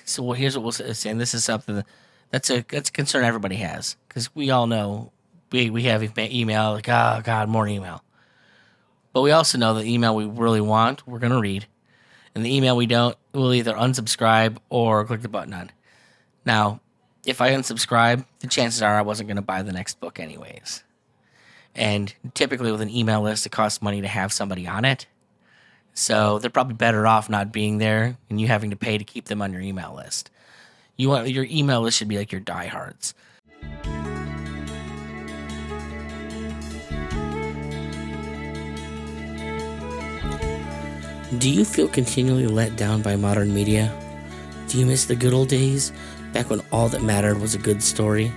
So here's what we'll say, and this is something that's a concern everybody has, because we all know we have email, like, oh God, more email. But we also know the email we really want, we're gonna read, and the email we don't, we'll either unsubscribe or click the button on. Now, if I unsubscribe, the chances are I wasn't gonna buy the next book anyways. And typically with an email list, it costs money to have somebody on it. So they're probably better off not being there and you having to pay to keep them on your email list. Your email list should be like your diehards. Do you feel continually let down by modern media? Do you miss the good old days, back when all that mattered was a good story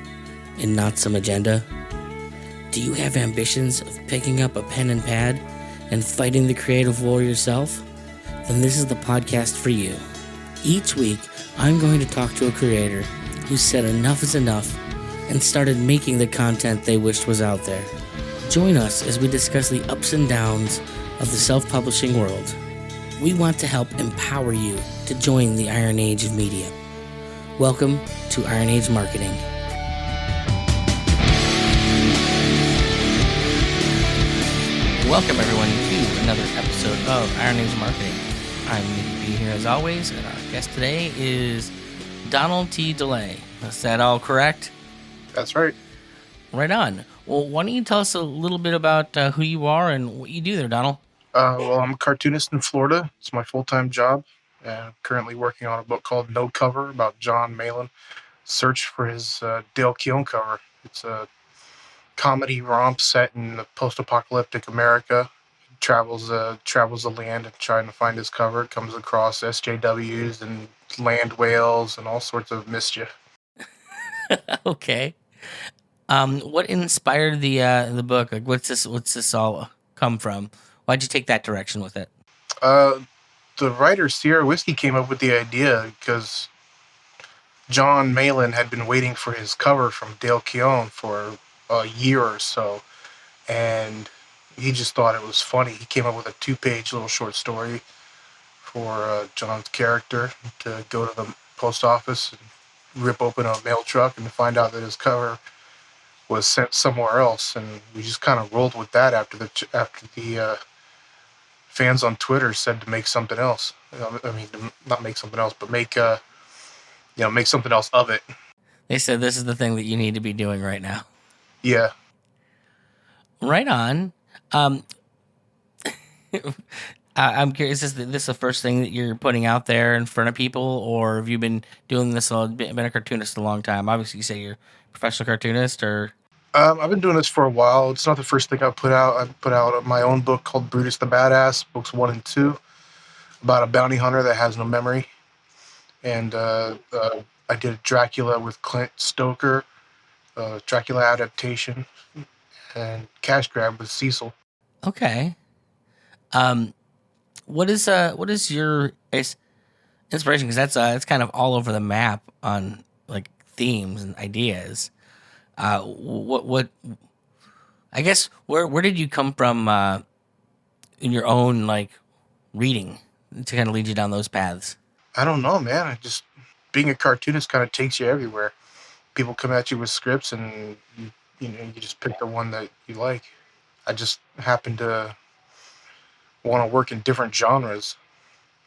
and not some agenda? Do you have ambitions of picking up a pen and pad and fighting the creative war yourself? Then this is the podcast for you. Each week, I'm going to talk to a creator who said enough is enough and started making the content they wished was out there. Join us as we discuss the ups and downs of the self-publishing world. We want to help empower you to join the Iron Age of media. Welcome to Iron Age Marketing. Welcome, everyone, to another episode of Iron Age Marketing. I'm Nicky B here, as always, and our guest today is Donal DeLay. Is that all correct? That's right. Right on. Well, why don't you tell us a little bit about who you are and what you do there, Donal? Well, I'm a cartoonist in Florida. It's my full-time job. I'm currently working on a book called No Cover about John Malin. Search for his Dale Keown cover. It's a comedy romp set in the post-apocalyptic America. He travels the land and trying to find his cover. Comes across SJWs and land whales and all sorts of mischief. Okay. What inspired the book? Like, what's this all come from? Why'd you take that direction with it? The writer Sierra Whiskey came up with the idea because John Malin had been waiting for his cover from Dale Keown for a year or so, and he just thought it was funny. He came up with a 2-page little short story for John's character to go to the post office and rip open a mail truck and find out that his cover was sent somewhere else, and we just kind of rolled with that after the fans on Twitter said to make something else. I mean, not make something else, but make something else of it. They said this is the thing that you need to be doing right now. Yeah. Right on. I'm curious, is this the first thing that you're putting out there in front of people, or have you been doing this, been a cartoonist a long time? Obviously, you say you're a professional cartoonist, or... I've been doing this for a while. It's not the first thing I've put out. I put out my own book called Brutas The Badass, books 1 and 2, about a bounty hunter that has no memory. And I did Dracula with Clint Stoker, Dracula adaptation, and Cash Grab with Cecil. Okay. What is your inspiration? Because it's kind of all over the map on like themes and ideas. What I guess where did you come from in your own like reading to kind of lead you down those paths? I don't know, man. Being a cartoonist kind of takes you everywhere. People come at you with scripts, and you just pick the one that you like. I just happen to want to work in different genres.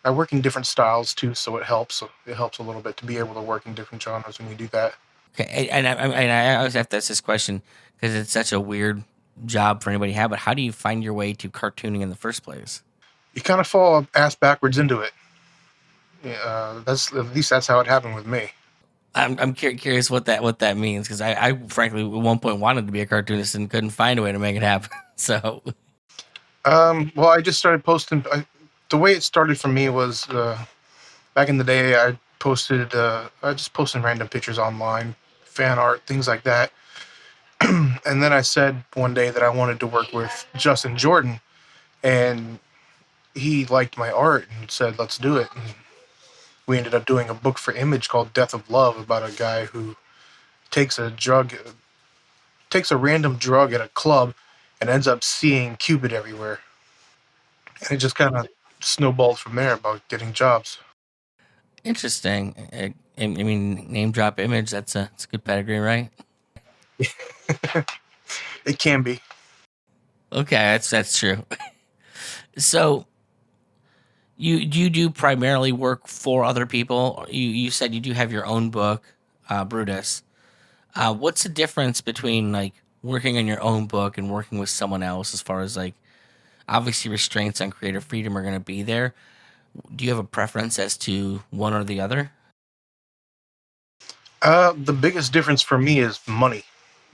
I work in different styles too, so it helps. It helps a little bit to be able to work in different genres when you do that. Okay, and I always have to ask this question because it's such a weird job for anybody to have. But how do you find your way to cartooning in the first place? You kind of fall ass backwards into it. That's how it happened with me. I'm curious what that means, because I frankly at one point wanted to be a cartoonist and couldn't find a way to make it happen. So, well, I just started posting. The way it started for me was back in the day. I just posted random pictures online, fan art, things like that. And then I said one day that I wanted to work with Justin Jordan, and he liked my art and said, "Let's do it." And we ended up doing a book for Image called Death of Love, about a guy who takes a random drug at a club and ends up seeing Cupid everywhere. And it just kind of snowballed from there about getting jobs. Interesting. I mean, name drop image. That's a good pedigree, right? It can be. Okay, that's true. So you do primarily work for other people. You said you do have your own book, Brutus. What's the difference between like working on your own book and working with someone else? As far as like, obviously restraints on creative freedom are going to be there. Do you have a preference as to one or the other? The biggest difference for me is money.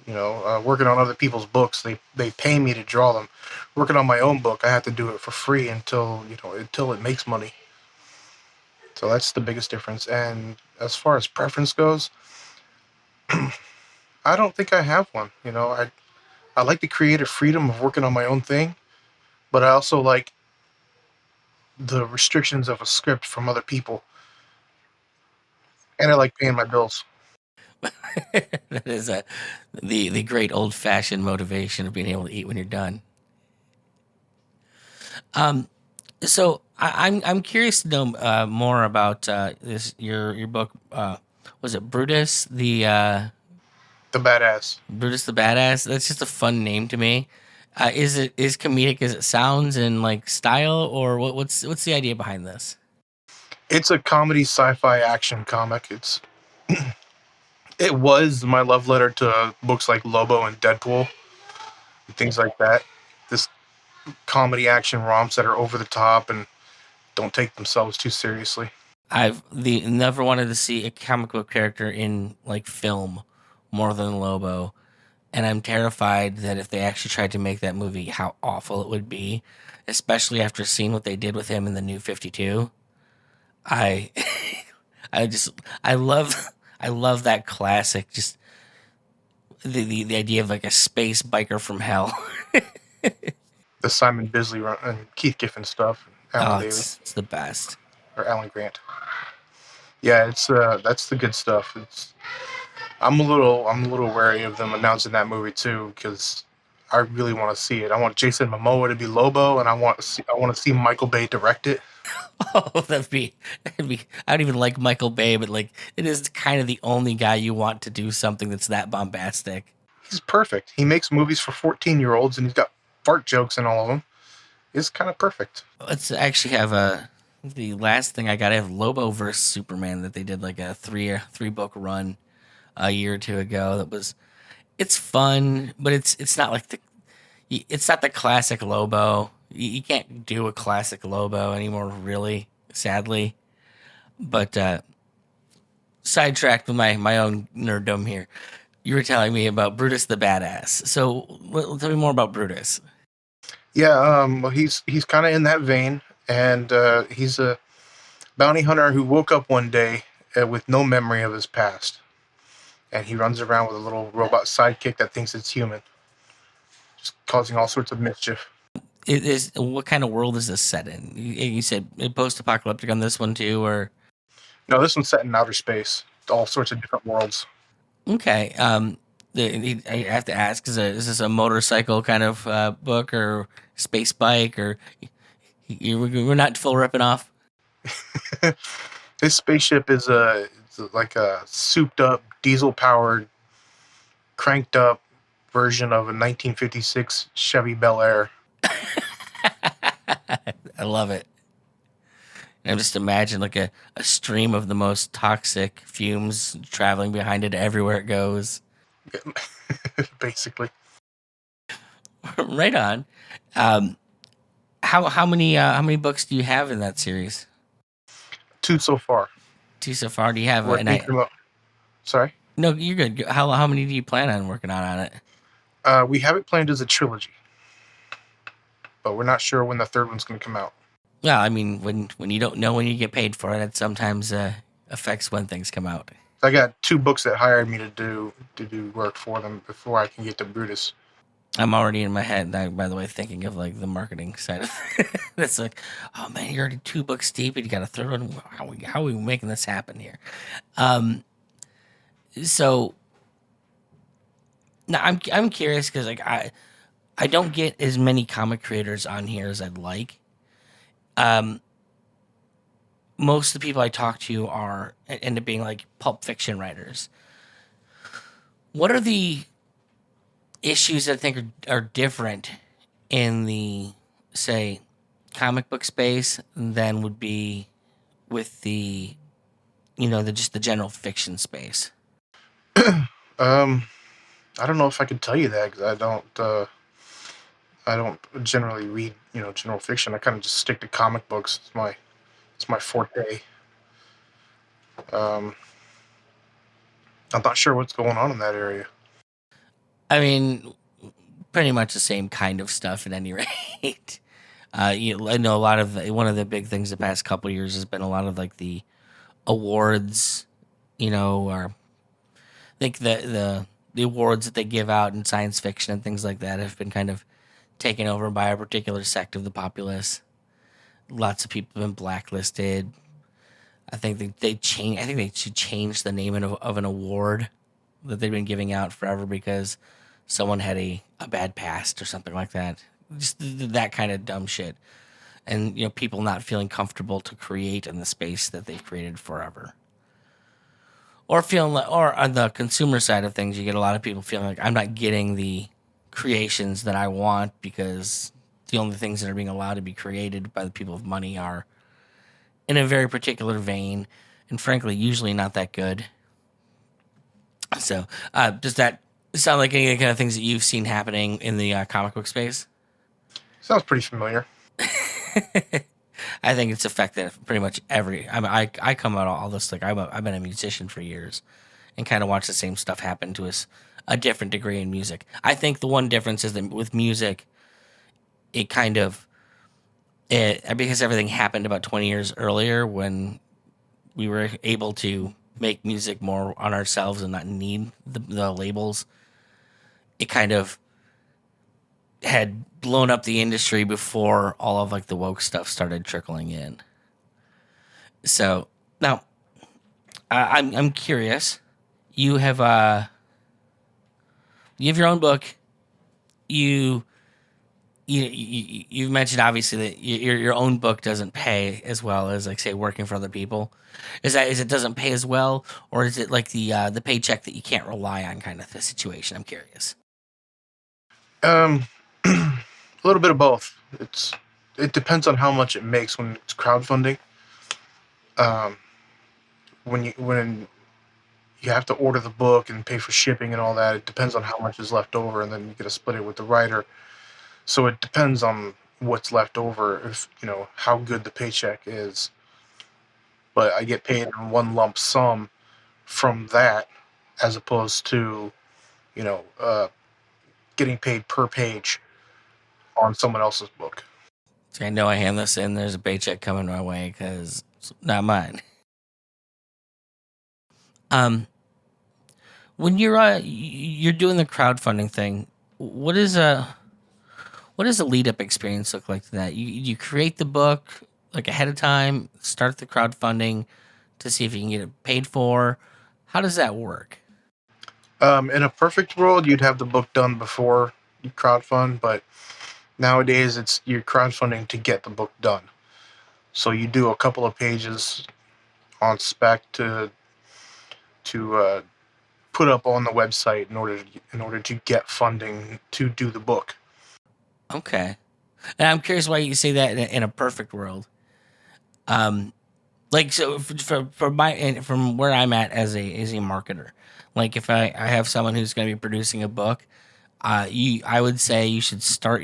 Working on other people's books, they pay me to draw them. Working on my own book, I have to do it for free until it makes money. So that's the biggest difference. And as far as preference goes, I don't think I have one. I like the creative freedom of working on my own thing, but I also like the restrictions of a script from other people, and I like paying my bills. That is the great old fashioned motivation of being able to eat when you're done. Um, so I'm curious to know more about this your book. Was it The badass. Brutus the Badass? That's just a fun name to me. Is it is comedic as it sounds in like style, or what's the idea behind this? It's a comedy sci-fi action comic. It was my love letter to books like Lobo and Deadpool and things like that. This comedy action romps that are over the top and don't take themselves too seriously. I've never wanted to see a comic book character in like film more than Lobo, and I'm terrified that if they actually tried to make that movie, how awful it would be, especially after seeing what they did with him in the New 52. I I just I love I love that classic, just the idea of like a space biker from hell. The Simon Bisley run and Keith Giffen stuff, Alan Oh, Daly it's the best. or Alan Grant. Yeah, it's that's the good stuff. I'm a little wary of them announcing that movie too because I really want to see it. I want Jason Momoa to be Lobo, and I want to see Michael Bay direct it. Oh, that'd be. I don't even like Michael Bay, but like it is kind of the only guy you want to do something that's that bombastic. He's perfect. He makes movies for 14-year-olds, and he's got fart jokes in all of them. It's kind of perfect. Let's actually have a the last thing I got. I have Lobo versus Superman that they did like a three book run a year or two ago. That was it's fun, but it's not like it's not the classic Lobo. You can't do a classic Lobo anymore, really. Sadly, but sidetracked with my own nerddom here. You were telling me about Brutus the Badass. So tell me more about Brutus. Yeah, well, he's kind of in that vein, and he's a bounty hunter who woke up one day with no memory of his past, and he runs around with a little robot sidekick that thinks it's human, just causing all sorts of mischief. It is what kind of world is this set in? You said post-apocalyptic on this one too, or No, this one's set in outer space, all sorts of different worlds. okay. I have to ask: is this a motorcycle kind of book or space bike, or we're not full ripping off? His spaceship is like a souped up, diesel powered, cranked up version of a 1956 Chevy Bellaire. I love it. And I'm just imagine like a stream of the most toxic fumes traveling behind it everywhere it goes. Basically. Right on. Um, how many books do you have in that series? 2 so far. Two so far. Do you have We're an I? thinking about. Sorry. No, you're good. How many do you plan on working on it? We have it planned as a trilogy, but we're not sure when the third one's going to come out. Well, I mean, when you don't know when you get paid for it, it sometimes affects when things come out. I got 2 books that hired me to do work for them before I can get to Brutus. I'm already in my head, by the way, thinking of like the marketing side of it's like, oh man, you're already 2 books deep and you got to throw in. How are we making this happen here? Um, so now I'm curious because like I don't get as many comic creators on here as I'd like. Um, most of the people I talk to are end up being like pulp fiction writers. What are the issues that I think are different in the, say, comic book space than would be with the, just the general fiction space? Um, I don't know if I could tell you that because I don't generally read general fiction. I kind of just stick to comic books. It's my forte. Um, I'm not sure what's going on in that area. I mean, pretty much the same kind of stuff at any rate. I know a lot of one of the big things the past couple of years has been a lot of like the awards, or I think the awards that they give out in science fiction and things like that have been kind of taken over by a particular sect of the populace. Lots of people have been blacklisted. I think they change. I think they should change the name of an award that they've been giving out forever because someone had a bad past or something like that. Just that kind of dumb shit. And people not feeling comfortable to create in the space that they've created forever. Or feeling like, or on the consumer side of things, you get a lot of people feeling like I'm not getting the creations that I want because the only things that are being allowed to be created by the people of money are in a very particular vein, and frankly, usually not that good. So, does that sound like any of the kind of things that you've seen happening in the comic book space? Sounds pretty familiar. I think it's affected pretty much every. I mean, I come out all this like I've been a musician for years, and kind of watch the same stuff happen to us a different degree in music. I think the one difference is that with music, it kind of because everything happened about 20 years earlier when we were able to make music more on ourselves and not need the labels. It kind of had blown up the industry before all of like the woke stuff started trickling in. So now I'm curious. You have your own book. You've mentioned obviously that your own book doesn't pay as well as like say working for other people. Is it doesn't pay as well, or is it like the paycheck that you can't rely on kind of the situation? I'm curious. Um, a little bit of both. It depends on how much it makes when it's crowdfunding. Um, when you have to order the book and pay for shipping and all that, it depends on how much is left over, and then you got to split it with the writer. So it depends on what's left over, if how good the paycheck is. But I get paid in one lump sum from that, as opposed to you know uh, getting paid per page on someone else's book. So I know I hand this in. There's a paycheck coming my way because it's not mine. Um, when you're doing the crowdfunding thing, what does the lead up experience look like to that? You create the book like ahead of time, start the crowdfunding to see if you can get it paid for. How does that work? In a perfect world, you'd have the book done before you crowdfund, but nowadays it's you're crowdfunding to get the book done. So you do a couple of pages on spec to put up on the website in order to get funding to do the book. Okay, and I'm curious why you say that in a perfect world. Um, like so for my and from where I'm at as a marketer, like if I have someone who's going to be producing a book, I would say you should start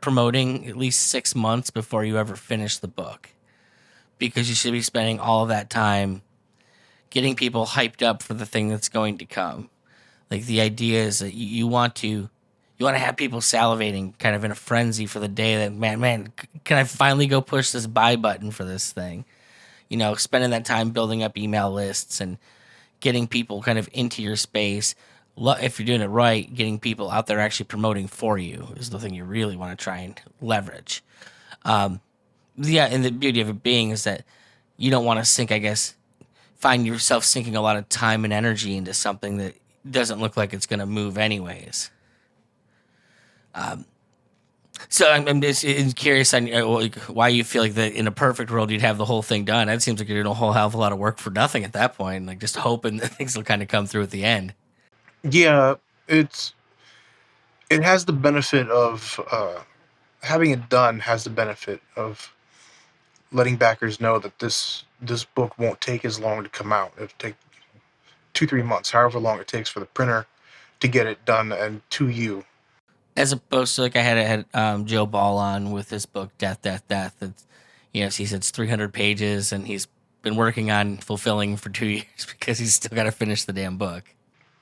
promoting at least 6 months before you ever finish the book, because you should be spending all of that time getting people hyped up for the thing that's going to come. Like the idea is that you want to have people salivating kind of in a frenzy for the day that man, can I finally go push this buy button for this thing? Spending that time building up email lists and getting people kind of into your space. If you're doing it right, getting people out there actually promoting for you is the thing you really want to try and leverage. Yeah, and the beauty of it being is that you don't want to sink, I guess, find yourself sinking a lot of time and energy into something that doesn't look like it's going to move anyways. So I'm just curious on like, why you feel like that in a perfect world you'd have the whole thing done. That seems like you're doing a whole hell of a lot of work for nothing at that point. Like just hoping that things will kind of come through at the end. Yeah, it's it has the benefit of having it done has the benefit of letting backers know that this book won't take as long to come out. It'll take 2-3 months, however long it takes for the printer to get it done and to you. As opposed to like I had Joe Ball on with his book Death, Death, Death. It's, you know, he said it's 300 pages and he's been working on fulfilling for 2 years because he's still got to finish the damn book.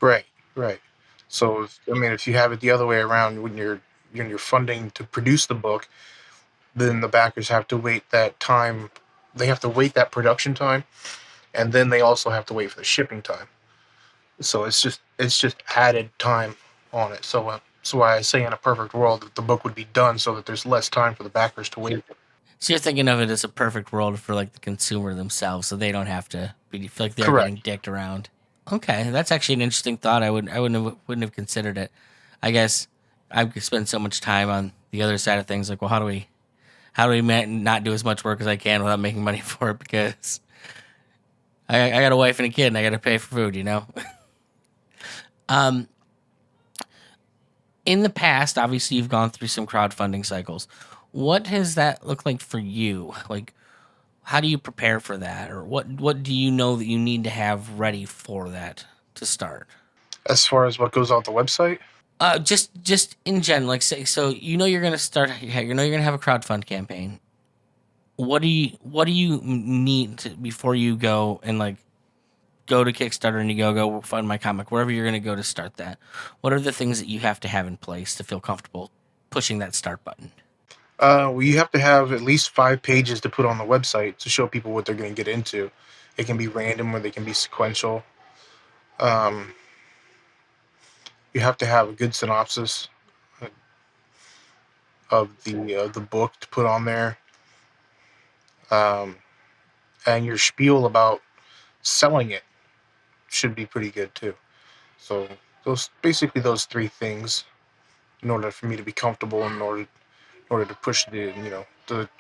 Right, right. So if you have it the other way around, when you're funding to produce the book, then the backers have to wait that time. They have to wait that production time, and then they also have to wait for the shipping time. So it's just added time on it. So why I say in a perfect world that the book would be done so that there's less time for the backers to wait. So you're thinking of it as a perfect world for like the consumer themselves, so they don't have to feel like they're Correct. getting dicked around. Okay, that's actually an interesting thought. I wouldn't have considered it. I guess I spend so much time on the other side of things. Like, well, how do we not do as much work as I can without making money for it? Because I got a wife and a kid, and I got to pay for food. You know. um, in the past, obviously, you've gone through some crowdfunding cycles. What has that looked like for you? Like, how do you prepare for that, or what do you know that you need to have ready for that to start? As far as what goes on the website, Just in general, like say, so you know you're gonna start, you know you're gonna have a crowdfund campaign. What do you need before you go and like go to Kickstarter and you go fund my comic, wherever you're gonna go to start that? What are the things that you have to have in place to feel comfortable pushing that start button? well, you have to have at least 5 pages to put on the website to show people what they're going to get into. It can be random or they can be sequential. Um, you have to have a good synopsis of the book to put on there, um, and your spiel about selling it should be pretty good too. So those 3 things in order for me to be comfortable, in order to push the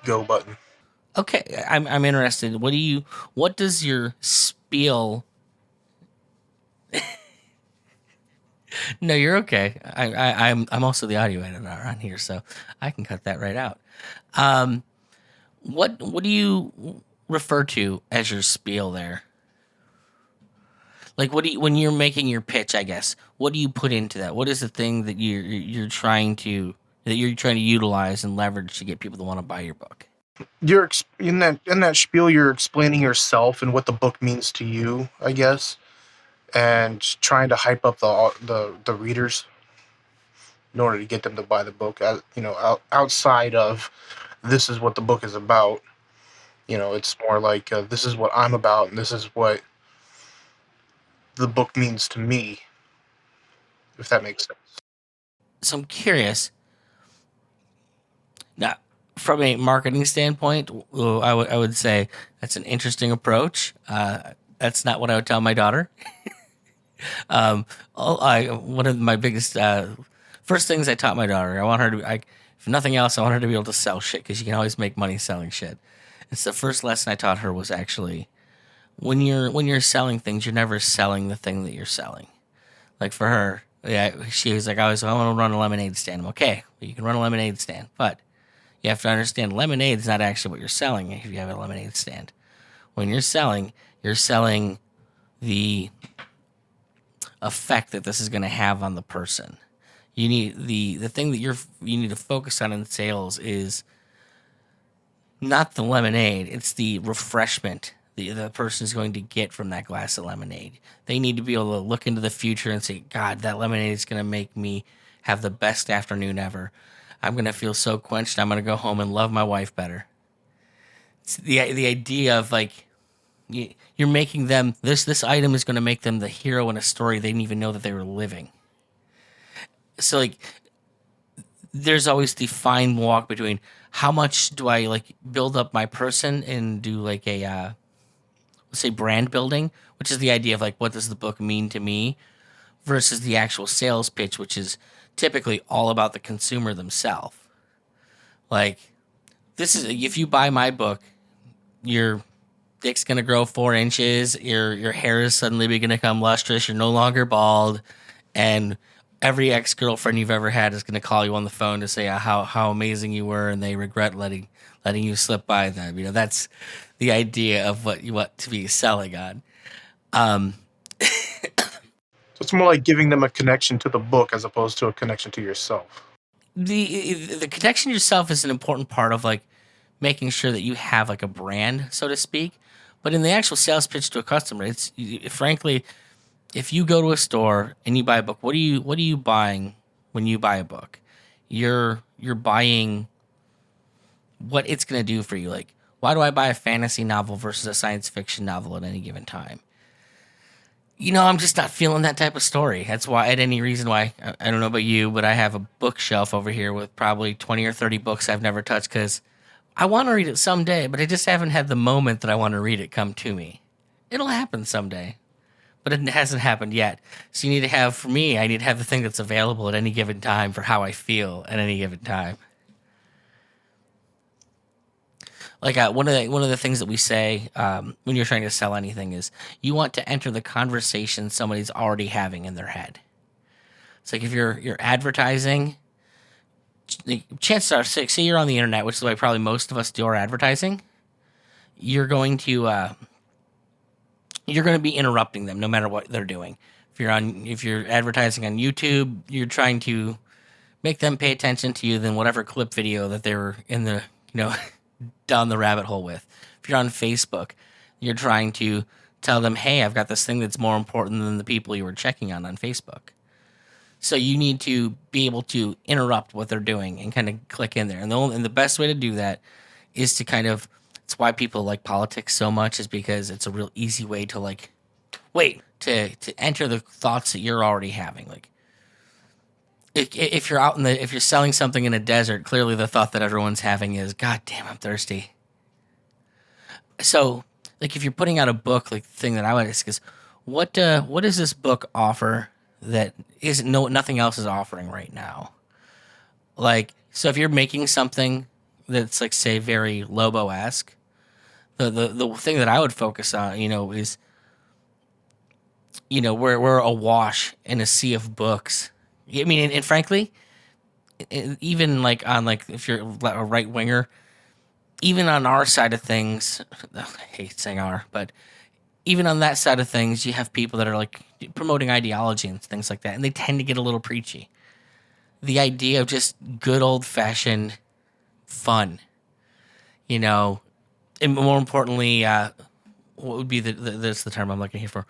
go button. Okay, I'm interested. What does your spiel? No, you're okay. I'm also the audio editor on here, so I can cut that right out. Um, what do you refer to as your spiel there? Like, what do you, when you're making your pitch? I guess what do you put into that? What is the thing that you're trying to utilize and leverage to get people to want to buy your book? You're in that spiel. You're explaining yourself and what the book means to you, I guess, and trying to hype up the readers in order to get them to buy the book. Outside of this is what the book is about. It's more like this is what I'm about, and this is what the book means to me. If that makes sense. So I'm curious. Now, from a marketing standpoint, I would say that's an interesting approach. That's not what I would tell my daughter. One of my biggest first things I taught my daughter, I want her to, if nothing else, I want her to be able to sell shit because you can always make money selling shit. It's the first lesson I taught her was actually when you're selling things, you're never selling the thing that you're selling. Like for her, yeah, she was like, I want to run a lemonade stand. I'm okay, well, you can run a lemonade stand, but you have to understand lemonade is not actually what you're selling if you have a lemonade stand. When you're selling the effect that this is going to have on the person. You need the thing that you need to focus on in sales is not the lemonade, it's the refreshment the person is going to get from that glass of lemonade. They need to be able to look into the future and say, God, that lemonade is going to make me have the best afternoon ever. I'm going to feel so quenched. I'm going to go home and love my wife better. It's the idea of like, you're making them, this item is going to make them the hero in a story they didn't even know that they were living. So like, there's always the fine walk between how much do I like build up my person and do like a let's say brand building, which is the idea of like what does the book mean to me, versus the actual sales pitch, which is typically all about the consumer themselves. Like, this is, if you buy my book, your dick's gonna grow 4 inches. Your hair is suddenly gonna become lustrous. You're no longer bald, and every ex-girlfriend you've ever had is gonna call you on the phone to say how amazing you were, and they regret letting you slip by them. That's the idea of what to be selling on. So it's more like giving them a connection to the book as opposed to a connection to yourself. The connection to yourself is an important part of like making sure that you have like a brand, so to speak. But in the actual sales pitch to a customer, it's frankly, if you go to a store and you buy a book, what are you buying when you buy a book? You're buying what it's going to do for you. Like, why do I buy a fantasy novel versus a science fiction novel at any given time? I'm just not feeling that type of story. That's why, at any reason why, I don't know about you, but I have a bookshelf over here with probably 20 or 30 books I've never touched because I want to read it someday, but I just haven't had the moment that I want to read it come to me. It'll happen someday, but it hasn't happened yet. So for me, I need to have the thing that's available at any given time for how I feel at any given time. Like one of the things that we say when you're trying to sell anything is you want to enter the conversation somebody's already having in their head. It's like if you're advertising, chances are, say you're on the internet, which is why probably most of us do our advertising. You're going to be interrupting them no matter what they're doing. If you're advertising on YouTube, you're trying to make them pay attention to you than whatever clip video that they were in the down the rabbit hole with. If you're on Facebook, you're trying to tell them, hey, I've got this thing that's more important than the people you were checking on Facebook. So you need to be able to interrupt what they're doing and kind of click in there. And the best way to do that is to it's why people like politics so much, is because it's a real easy way to to enter the thoughts that you're already having. Like, if you're selling something in a desert, clearly the thought that everyone's having is, God damn, I'm thirsty. So, like, if you're putting out a book, like, the thing that I would ask is, what does this book offer that nothing else is offering right now? Like, so if you're making something that's like, say, very Lobo-esque, the thing that I would focus on, is, we're awash in a sea of books. I mean, and frankly, even like on like if you're a right winger, even on our side of things, I hate saying our, but even on that side of things, you have people that are like promoting ideology and things like that, and they tend to get a little preachy. The idea of just good old fashioned fun, and more importantly, what would be that's the term I'm looking here for.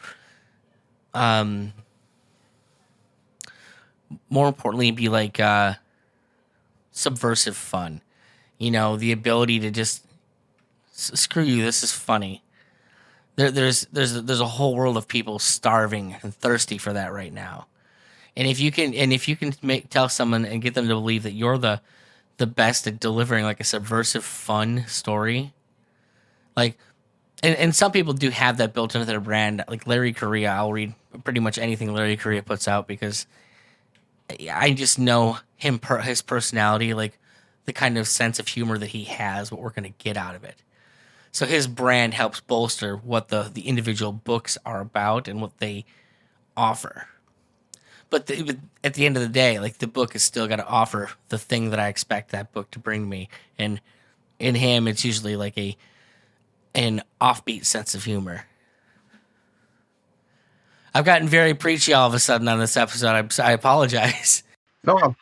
More importantly, be like subversive fun. The ability to just screw you. This is funny. There's a whole world of people starving and thirsty for that right now. And if you can tell someone and get them to believe that you're the best at delivering like a subversive fun story, like, and some people do have that built into their brand. Like Larry Correia, I'll read pretty much anything Larry Correia puts out because I just know his personality, like the kind of sense of humor that he has, what we're going to get out of it. So his brand helps bolster what the individual books are about and what they offer. But at the end of the day, like, the book has still got to offer the thing that I expect that book to bring me. And in him, it's usually like an offbeat sense of humor. I've gotten very preachy all of a sudden on this episode. I apologize. No,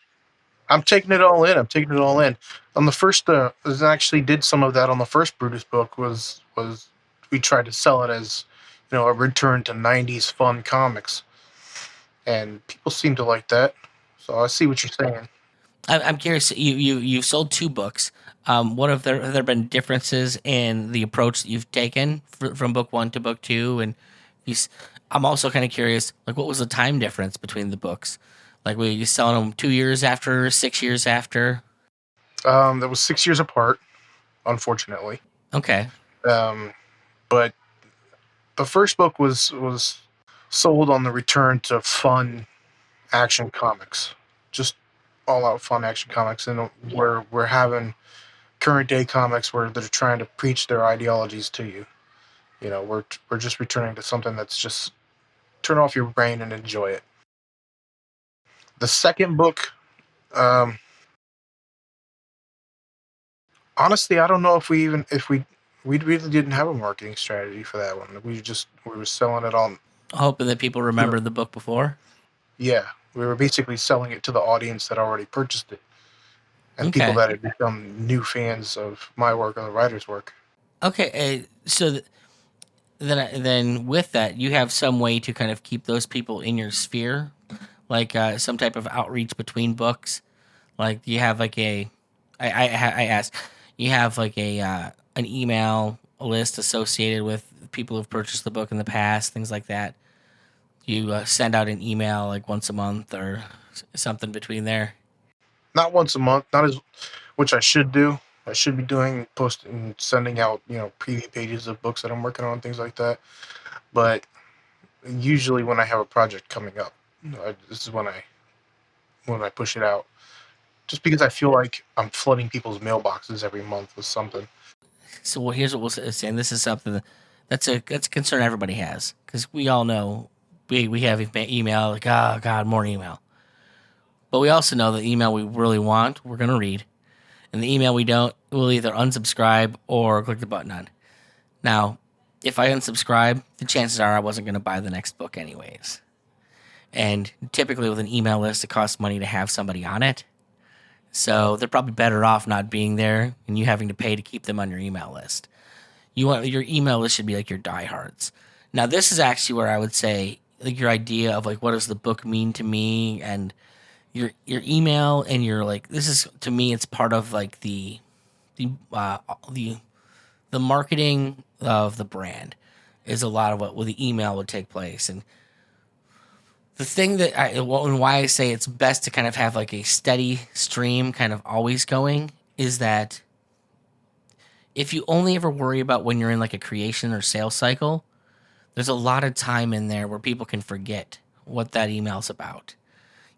I'm taking it all in. On the first, I actually did some of that on the first Brutus book. Was we tried to sell it as, a return to '90s fun comics, and people seem to like that. So I see what you're saying. I'm curious. You've sold 2 books. What have there been differences in the approach that you've taken from book 1 to book 2? And I'm also kind of curious, like, what was the time difference between the books? Like, were you selling them 2 years after, 6 years after? That was 6 years apart, unfortunately. Okay. But the first book was sold on the return to fun action comics, just all-out fun action comics, and we're having current day comics where they're trying to preach their ideologies to you. You know, we're just returning to something that's just turn off your brain and enjoy it. The second book, um, honestly, I don't know if we really didn't have a marketing strategy for that one. We were selling it on. Hoping that people remember the book before. Yeah, we were basically selling it to the audience that already purchased it, and people Okay. that had become new fans of my work or the writer's work. Okay. So then with that, you have some way to kind of keep those people in your sphere, like some type of outreach between books. Like you have like I asked, you have like an email list associated with people who've purchased the book in the past, things like that. You send out an email like once a month or something between there. Not once a month, not as which I should do. I should be doing posting, sending out preview pages of books that I'm working on, things like that. But usually when I have a project coming up, this is when I push it out. Just because I feel like I'm flooding people's mailboxes every month with something. So here's what we'll say, and this is something that's a concern everybody has, because we all know we have email, like, oh god, more email. But we also know the email we really want, we're gonna read, and the email we don't, we'll either unsubscribe or click the button on. Now, if I unsubscribe, the chances are I wasn't gonna buy the next book anyways. And typically with an email list, it costs money to have somebody on it. So they're probably better off not being there and you having to pay to keep them on your email list. Your email list should be like your diehards. Now, this is actually where I would say like your idea of like what does the book mean to me, and your email and your like, this is, to me, it's part of like the uh, the the marketing of the brand is a lot of what the email would take place. And the thing that and why I say it's best to kind of have like a steady stream kind of always going is that if you only ever worry about when you're in like a creation or sales cycle, there's a lot of time in there where people can forget what that email's about.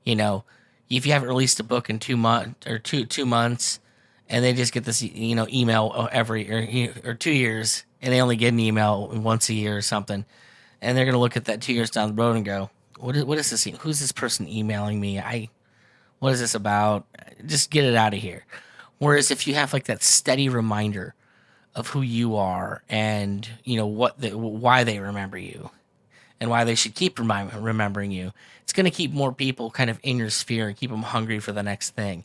You know, if you haven't released a book in 2 months or two months, and they just get this email every or 2 years, and they only get an email once a year or something, and they're gonna look at that 2 years down the road and go, what is this? Who's this person emailing me? What is this about? Just get it out of here. Whereas if you have like that steady reminder of who you are and why they remember you and why they should keep remembering you, it's going to keep more people kind of in your sphere and keep them hungry for the next thing.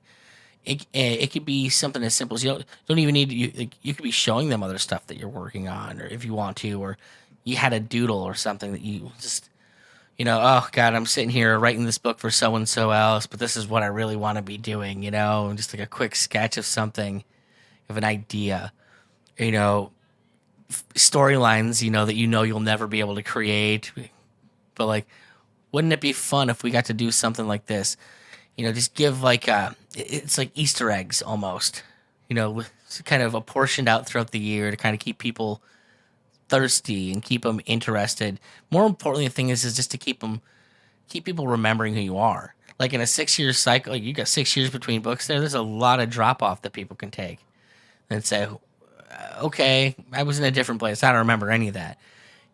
It could be something as simple as don't even need you could be showing them other stuff that you're working on, or if you want to, or you had a doodle or something that you just oh god, I'm sitting here writing this book for so and so else, but this is what I really want to be doing, just like a quick sketch of something, of an idea, storylines, that you'll never be able to create. But like, wouldn't it be fun if we got to do something like this? Just give like it's like Easter eggs almost, kind of apportioned out throughout the year to kind of keep people thirsty and keep them interested. More importantly, the thing is just to keep people remembering who you are. Like in a 6-year cycle, like you got 6 years between books there's a lot of drop off that people can take and say, okay, I was in a different place, I don't remember any of that.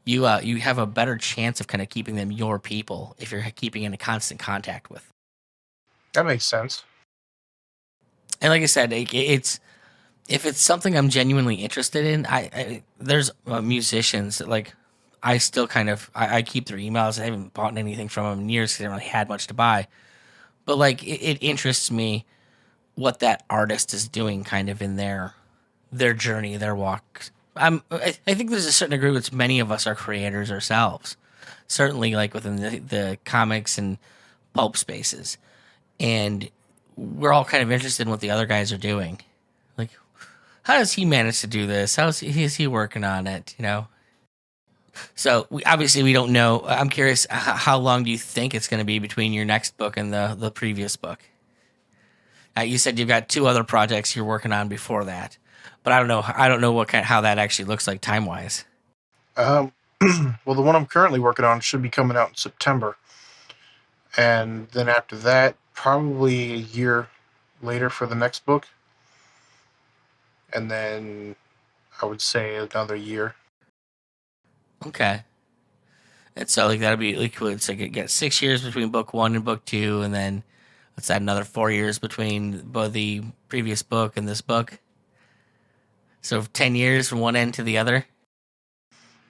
You have a better chance of kind of keeping them your people if you're keeping in a constant contact with. That makes sense. And like I said, it's if it's something I'm genuinely interested in, there's musicians that like I still kind of I keep their emails. I haven't bought anything from them in years because I haven't really had much to buy. But like it interests me what that artist is doing, kind of in their journey, their walk. I think there's a certain degree which many of us are creators ourselves. Certainly, like within the comics and pulp spaces, and we're all kind of interested in what the other guys are doing. Like, how does he manage to do this? Is he working on it? So we don't know. I'm curious, how long do you think it's going to be between your next book and the previous book? You said you've got 2 other projects you're working on before that, but I don't know. I don't know how that actually looks like time wise. Well, the one I'm currently working on should be coming out in September, and then after that, probably a year later for the next book. And then I would say another year. Okay. And so like that'll be like it's like it gets 6 years between book 1 and book 2, and then let's add another 4 years between both the previous book and this book. So 10 years from one end to the other.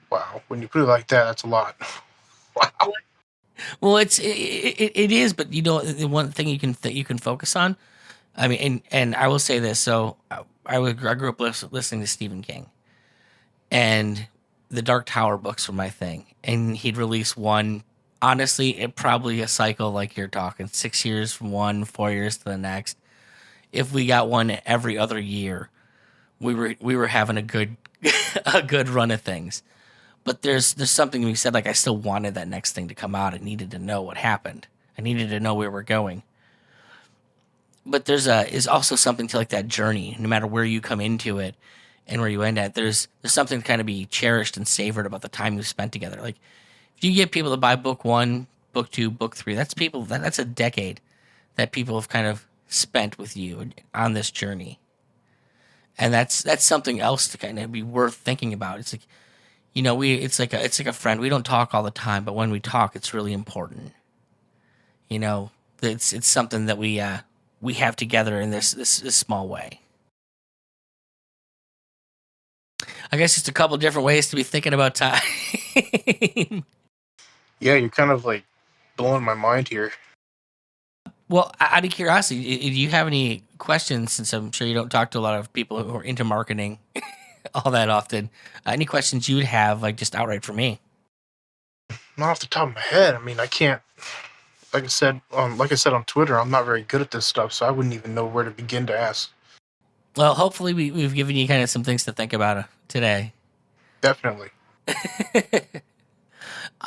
Wow, when you put it like that, that's a lot. Wow. Well, it is, but you know the one thing you can focus on. I mean, and I will say this. So I grew up listening to Stephen King, and the Dark Tower books were my thing. And he'd release one. Honestly, it probably a cycle like you're talking 6 years from one, 4 years to the next. If we got one every other year, we were having a good a good run of things. But there's something we said, like I still wanted that next thing to come out. I needed to know what happened. I needed to know where we're going. But is also something to like that journey, no matter where you come into it and where you end at. There's something to kind of be cherished and savored about the time we've spent together. Like if you get people to buy book 1, book 2, book 3, that's a decade that people have kind of spent with you on this journey. And that's something else to kind of be worth thinking about. It's like, you know, it's like a friend. We don't talk all the time, but when we talk, it's really important. You know, it's something that we have together in this small way. I guess just a couple different ways to be thinking about time. Yeah, you're kind of like blowing my mind here. Well, out of curiosity, do you have any questions? Since I'm sure you don't talk to a lot of people who are into marketing all that often. Any questions you'd have, like just outright for me? Not off the top of my head. I mean, I can't. Like I said on Twitter, I'm not very good at this stuff, so I wouldn't even know where to begin to ask. Well, hopefully we've given you kind of some things to think about today. Definitely.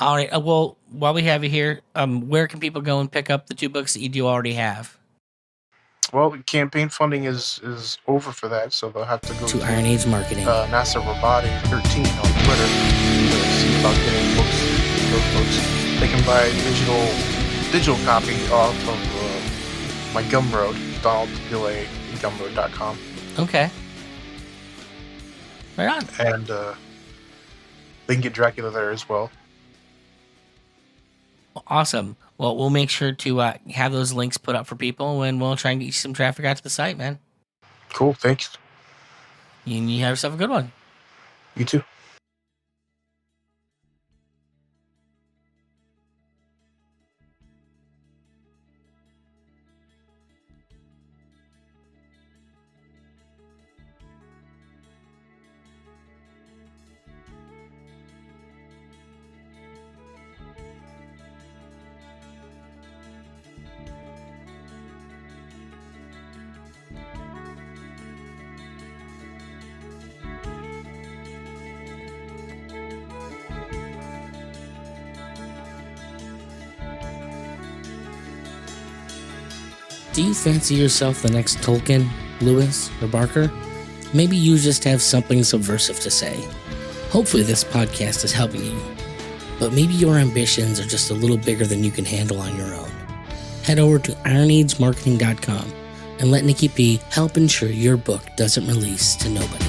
All right. Well, while we have you here, where can people go and pick up the 2 books that you do already have? Well, campaign funding is over for that, so they'll have to go to Iron Age Marketing. NASA Robotic 13 on Twitter to see about getting those books. They can buy a digital copy off of my Gumroad, Donal DeLay, Gumroad.com. Okay. Right on. And they can get Dracula there as well. Awesome. Well, we'll make sure to have those links put up for people, and we'll try and get you some traffic out to the site, man. Cool. Thanks. You have yourself a good one. You too. Do you fancy yourself the next Tolkien, Lewis, or Barker? Maybe you just have something subversive to say. Hopefully this podcast is helping you. But maybe your ambitions are just a little bigger than you can handle on your own. Head over to ironagemarketing.com and let Nikki P help ensure your book doesn't release to nobody.